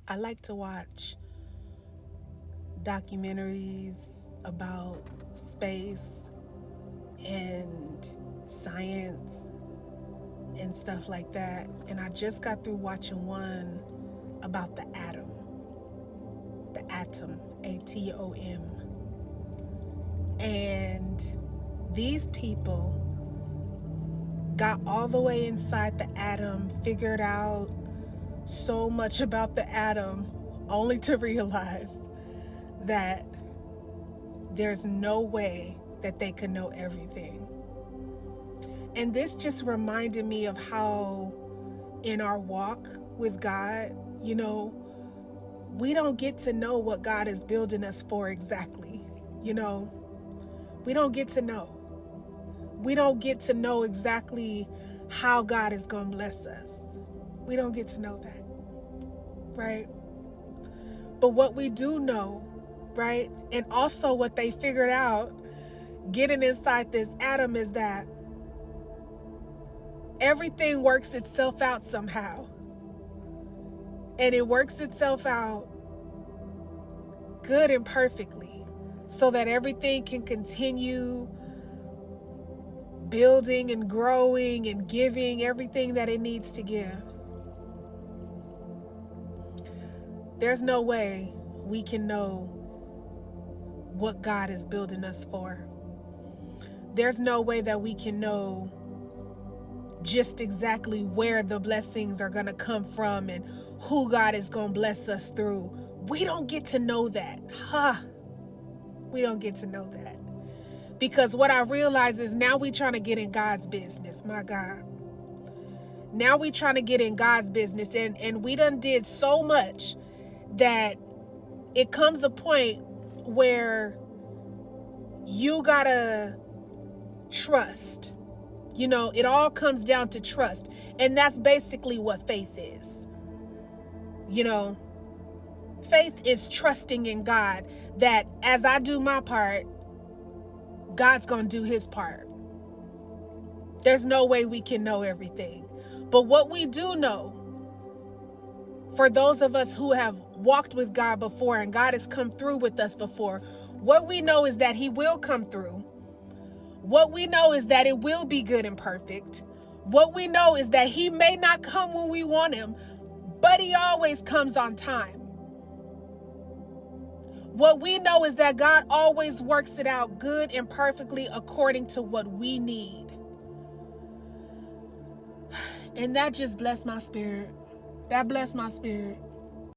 I like to watch documentaries about space and science and stuff like that. And I just got through watching one about the atom, Atom. And these people got all the way inside the atom, figured out so much about the atom, only to realize that there's no way that they could know everything. And this just reminded me of how in our walk with God, we don't get to know what God is building us for exactly. We don't get to know. We don't get to know exactly how God is going to bless us. We don't get to know that, right? But what we do know, right, and also what they figured out getting inside this atom is that everything works itself out somehow. And it works itself out good and perfectly so that everything can continue building and growing and giving everything that it needs to give. There's no way we can know what God is building us for. There's no way that we can know just exactly where the blessings are going to come from and who God is going to bless us through. We don't get to know that. We don't get to know that. Because what I realize is now we trying to get in God's business. My God. Now we trying to get in God's business. And we done did so much that it comes a point where you gotta trust. It all comes down to trust. And that's basically what faith is. Faith is trusting in God that as I do my part, God's gonna do his part. There's no way we can know everything. But what we do know, for those of us who have walked with God before and God has come through with us before, what we know is that he will come through. What we know is that it will be good and perfect. What we know is that he may not come when we want him, but he always comes on time. What we know is that God always works it out good and perfectly according to what we need. And that just blessed my spirit. That blessed my spirit.